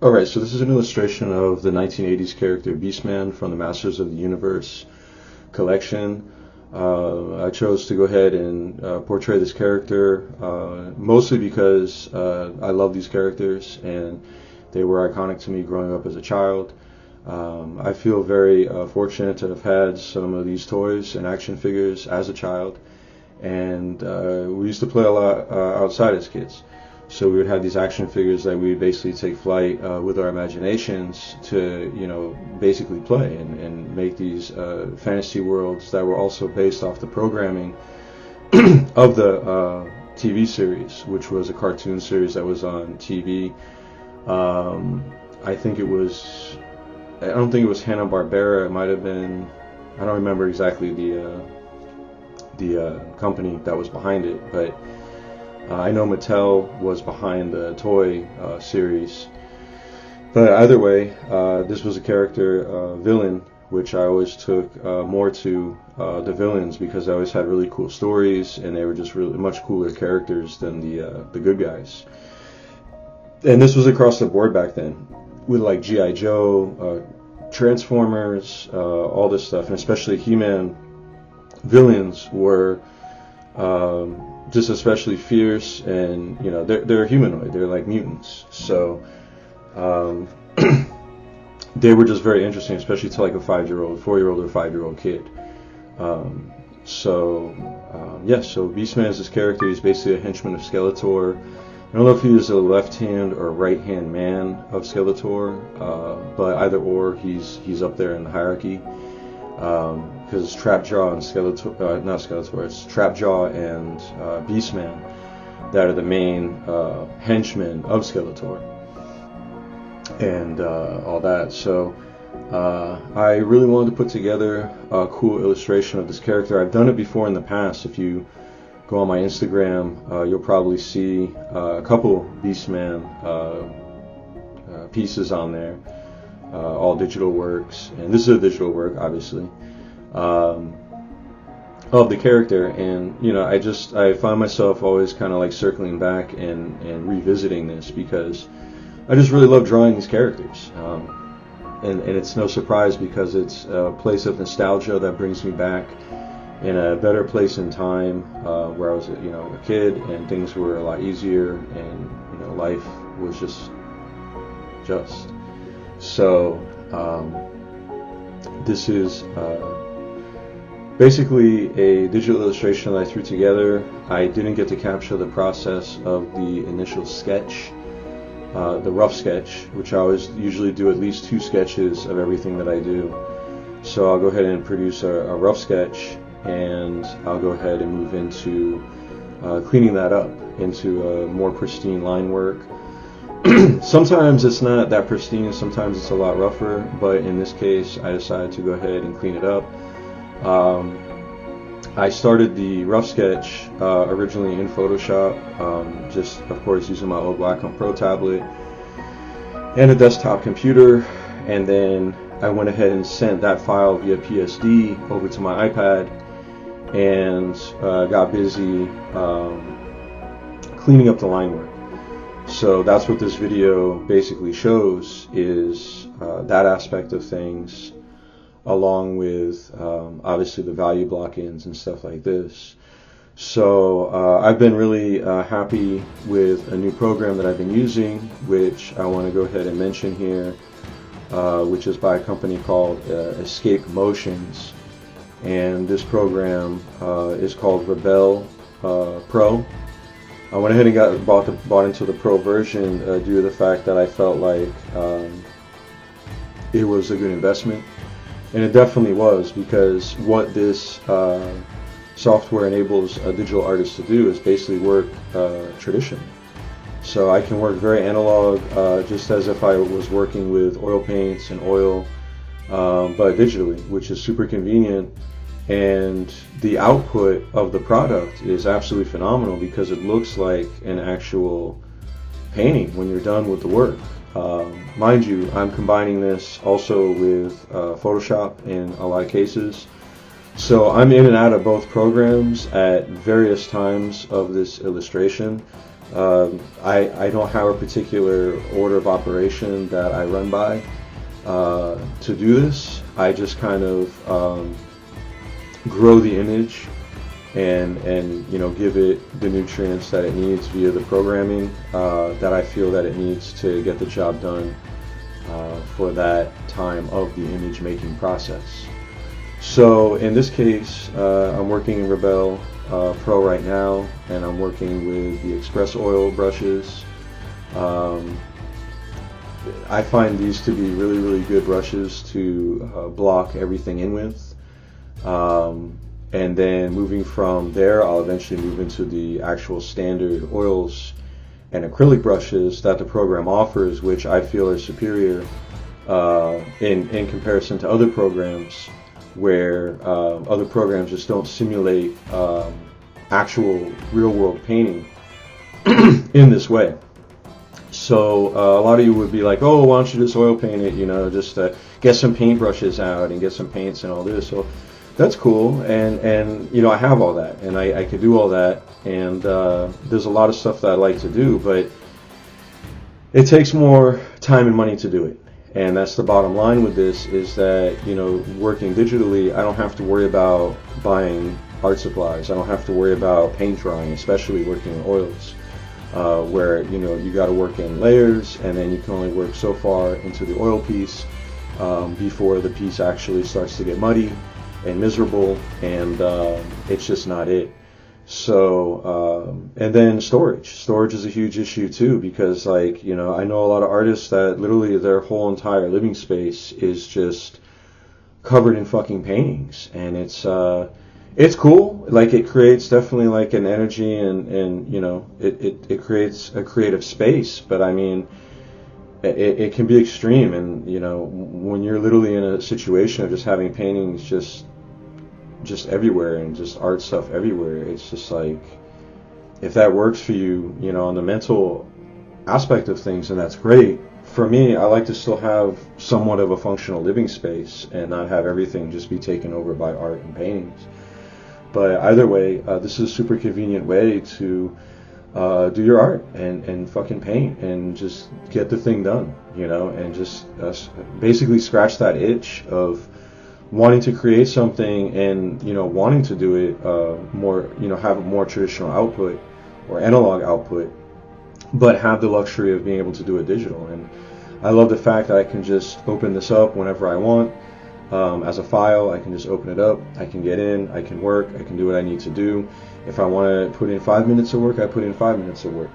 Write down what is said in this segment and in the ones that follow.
Alright, so this is an illustration of the 1980s character Beastman from the Masters of the Universe collection. I chose to go ahead and portray this character mostly because I love these characters and they were iconic to me growing up as a child. I feel very fortunate to have had some of these toys and action figures as a child, and we used to play a lot outside as kids. So we would have these action figures that we would basically take flight with our imaginations to, basically play and make these fantasy worlds that were also based off the programming of the TV series, which was a cartoon series that was on TV. I think it was, I don't think it was Hanna-Barbera. It might have been, I don't remember exactly the company that was behind it, but I know Mattel was behind the toy series. But either way, this was a character villain, which I always took more to the villains because they always had really cool stories and they were just really much cooler characters than the good guys. And this was across the board back then, with like G.I. Joe, Transformers, all this stuff, and especially He-Man villains were just especially fierce, and they're humanoid, they're like mutants, so they were just very interesting, especially to like a 4-year-old or 5-year-old kid. So Beastman is this character. He's basically a henchman of Skeletor. I don't know if he is a left hand or right hand man of Skeletor, but either or, he's up there in the hierarchy. Because it's Trapjaw and Skeletor, not Skeletor, it's Trapjaw and Beastman that are the main henchmen of Skeletor and all that. So I really wanted to put together a cool illustration of this character. I've done it before in the past. If you go on my Instagram, you'll probably see a couple Beastman pieces on there. All digital works, and this is a digital work, obviously, of the character. And I find myself always kind of like circling back and revisiting this because I just really love drawing these characters, and it's no surprise because it's a place of nostalgia that brings me back in a better place in time, where I was a kid and things were a lot easier, and life was just so this is basically a digital illustration that I threw together. I didn't get to capture the process of the initial sketch, the rough sketch, which I always usually do at least 2 sketches of everything that I do. So I'll go ahead and produce a rough sketch, and I'll go ahead and move into cleaning that up into a more pristine line work. Sometimes it's not that pristine, sometimes it's a lot rougher, but in this case I decided to go ahead and clean it up. I started the rough sketch originally in Photoshop, just of course using my old Wacom Pro tablet and a desktop computer, and then I went ahead and sent that file via PSD over to my iPad and got busy cleaning up the line work. So that's what this video basically shows, is that aspect of things, along with obviously the value block-ins and stuff like this. So I've been really happy with a new program that I've been using, which I want to go ahead and mention here, which is by a company called Escape Motions. And this program is called Rebel Pro. I went ahead and bought into the Pro version due to the fact that I felt like it was a good investment, and it definitely was, because what this software enables a digital artist to do is basically work traditionally. So I can work very analog, just as if I was working with oil paints and oil, but digitally, which is super convenient. And the output of the product is absolutely phenomenal because it looks like an actual painting when you're done with the work. Mind you, I'm combining this also with Photoshop in a lot of cases. So I'm in and out of both programs at various times of this illustration. I don't have a particular order of operation that I run by to do this. I just kind of grow the image and you know, give it the nutrients that it needs via the programming that I feel that it needs to get the job done for that time of the image making process. So in this case, I'm working in Rebel Pro right now, and I'm working with the Express Oil brushes. I find these to be really, really good brushes to block everything in with. And then moving from there, I'll eventually move into the actual standard oils and acrylic brushes that the program offers, which I feel are superior in comparison to other programs, where other programs just don't simulate actual real-world painting in this way. So a lot of you would be like, oh, why don't you just oil paint it, you know, just get some paintbrushes out and get some paints and all this. So that's cool, and you know, I have all that, and I could do all that, and there's a lot of stuff that I like to do, but it takes more time and money to do it. And that's the bottom line with this, is that, you know, working digitally, I don't have to worry about buying art supplies. I don't have to worry about paint drying, especially working in oils, where, you know, you got to work in layers, and then you can only work so far into the oil piece before the piece actually starts to get muddy and miserable, and it's just not it. So and then storage is a huge issue too, because, like, you know, I know a lot of artists that literally their whole entire living space is just covered in fucking paintings, and it's cool. Like, it creates definitely like an energy, and you know, it creates a creative space, but I mean, it can be extreme. And you know, when you're literally in a situation of just having paintings just everywhere and just art stuff everywhere, it's just like, if that works for you, you know, on the mental aspect of things, then that's great. For me, I like to still have somewhat of a functional living space and not have everything just be taken over by art and paintings. But either way, this is a super convenient way to do your art and fucking paint and just get the thing done, you know, and just basically scratch that itch of wanting to create something, and, you know, wanting to do it more, you know, have a more traditional output or analog output, but have the luxury of being able to do it digital. And I love the fact that I can just open this up whenever I want as a file. I can just open it up, I can get in, I can work, I can do what I need to do. If I want to put in 5 minutes of work, I put in 5 minutes of work.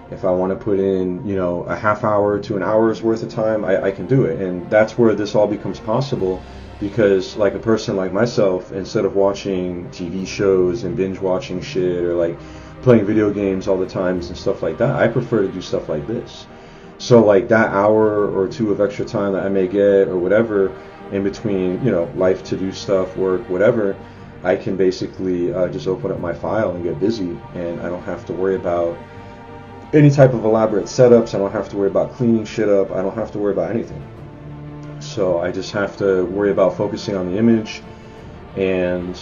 If I want to put in, you know, a half hour to an hour's worth of time, I can do it. And that's where this all becomes possible, because, like, a person like myself, instead of watching TV shows and binge watching shit, or like playing video games all the times and stuff like that, I prefer to do stuff like this. So like that hour or two of extra time that I may get or whatever in between, you know, life to do stuff, work, whatever, I can basically just open up my file and get busy, and I don't have to worry about any type of elaborate setups. I don't have to worry about cleaning shit up. I don't have to worry about anything. So I just have to worry about focusing on the image and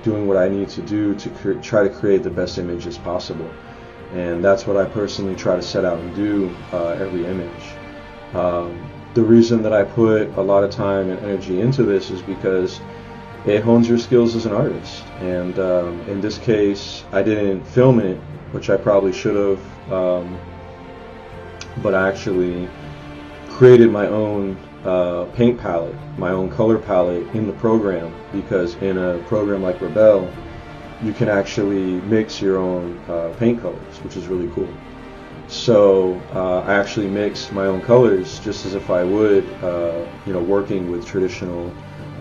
doing what I need to do to try to create the best images possible. And that's what I personally try to set out and do every image. The reason that I put a lot of time and energy into this is because it hones your skills as an artist. And in this case, I didn't film it, which I probably should have, but I actually created my own paint palette, my own color palette in the program, because in a program like Rebel, you can actually mix your own paint colors, which is really cool. So I actually mix my own colors just as if I would, you know, working with traditional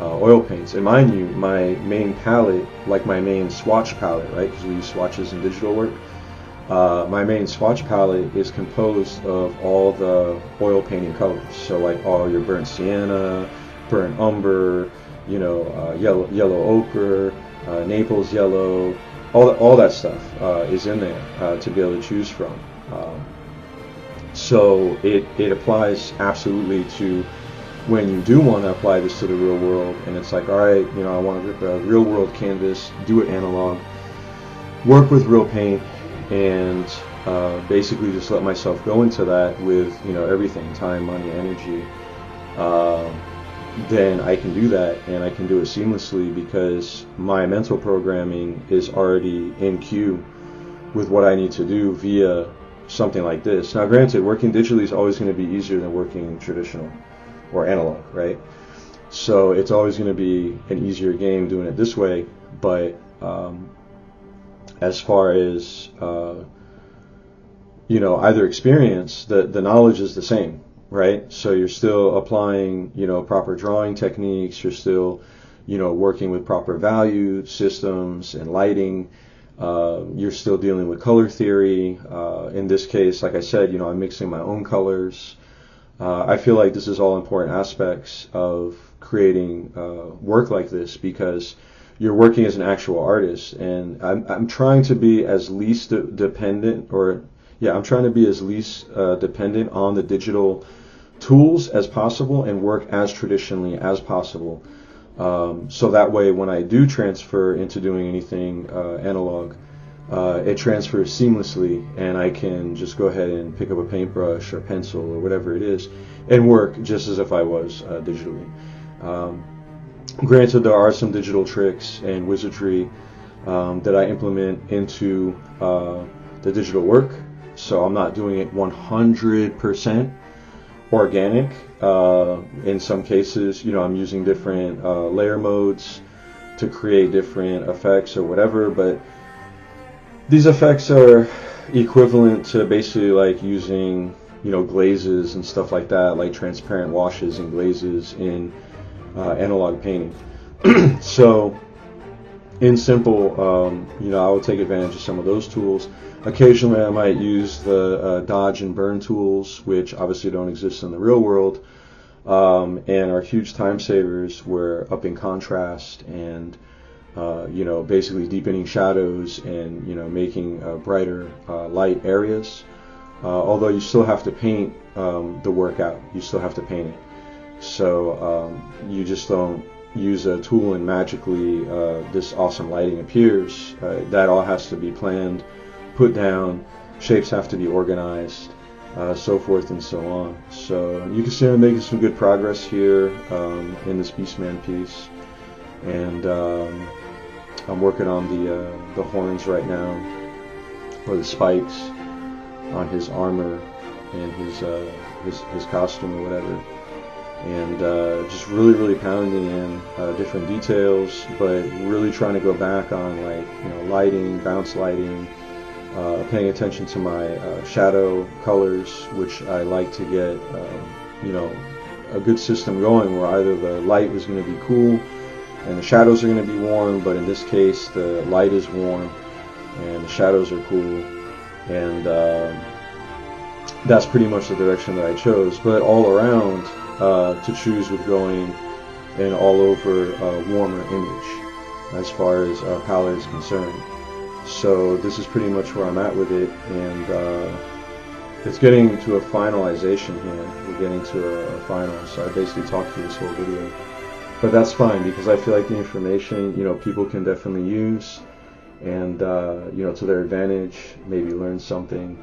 oil paints. And mind you, my main palette, like my main swatch palette, right, because we use swatches in digital work, my main swatch palette is composed of all the oil painting colors. So like all your burnt sienna, burnt umber, you know, yellow ochre, Naples yellow, all that stuff is in there to be able to choose from. So it applies absolutely to when you do want to apply this to the real world, and it's like, all right, you know, I want to rip a real world canvas, do it analog, work with real paint, and basically just let myself go into that with, you know, everything, time, money, energy, then I can do that, and I can do it seamlessly because my mental programming is already in queue with what I need to do via something like this. Now granted, working digitally is always going to be easier than working traditional or analog, right? So it's always going to be an easier game doing it this way, but as far as you know, either experience, the knowledge is the same, right? So you're still applying, you know, proper drawing techniques, you're still, you know, working with proper value systems and lighting, you're still dealing with color theory. In this case, like I said, you know, I'm mixing my own colors. I feel like this is all important aspects of creating work like this because you're working as an actual artist, and I'm trying to be as least dependent, or yeah, I'm trying to be as least dependent on the digital tools as possible and work as traditionally as possible. So that way, when I do transfer into doing anything analog, it transfers seamlessly, and I can just go ahead and pick up a paintbrush or pencil or whatever it is and work just as if I was digitally. Granted, there are some digital tricks and wizardry that I implement into the digital work, so I'm not doing it 100% organic. In some cases, you know, I'm using different layer modes to create different effects or whatever, but these effects are equivalent to basically like using, you know, glazes and stuff like that, like transparent washes and glazes in analog painting. So in simple, you know, I will take advantage of some of those tools. Occasionally I might use the dodge and burn tools, which obviously don't exist in the real world, and are huge time savers where upping contrast and you know, basically deepening shadows and, you know, making brighter light areas. Although you still have to paint the work out, you still have to paint it. So you just don't use a tool and magically this awesome lighting appears. That all has to be planned, put down, shapes have to be organized, so forth and so on. So you can see I'm making some good progress here in this Beastman piece, and I'm working on the horns right now, or the spikes on his armor and his costume or whatever, and just really pounding in different details, but really trying to go back on, like, you know, lighting, bounce lighting, paying attention to my shadow colors, which I like to get you know, a good system going where either the light is going to be cool and the shadows are going to be warm, but in this case the light is warm and the shadows are cool, and that's pretty much the direction that I chose. But all around, to choose with going an all over warmer image as far as palette is concerned. So this is pretty much where I'm at with it, and it's getting to a finalization here. We're getting to a final, so I basically talked through this whole video. But that's fine, because I feel like the information, you know, people can definitely use, and you know, to their advantage, maybe learn something,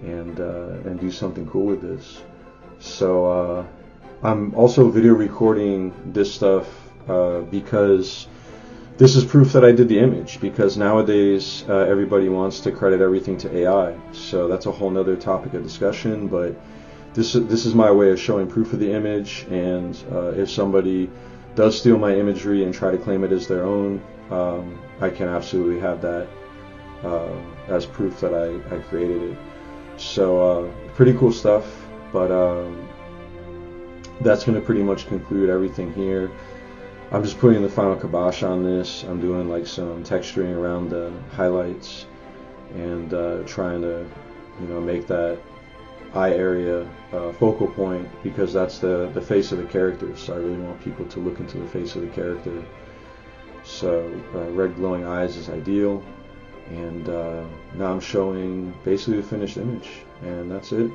and do something cool with this. So I'm also video recording this stuff because this is proof that I did the image, because nowadays everybody wants to credit everything to AI. So that's a whole nother topic of discussion, but this is my way of showing proof of the image, and if somebody does steal my imagery and try to claim it as their own, I can absolutely have that as proof that I created it. So pretty cool stuff, but that's going to pretty much conclude everything here. I'm just putting the final kibosh on this. I'm doing like some texturing around the highlights and trying to, you know, make that eye area focal point, because that's the face of the character. So I really want people to look into the face of the character. So red glowing eyes is ideal, and now I'm showing basically the finished image, and that's it.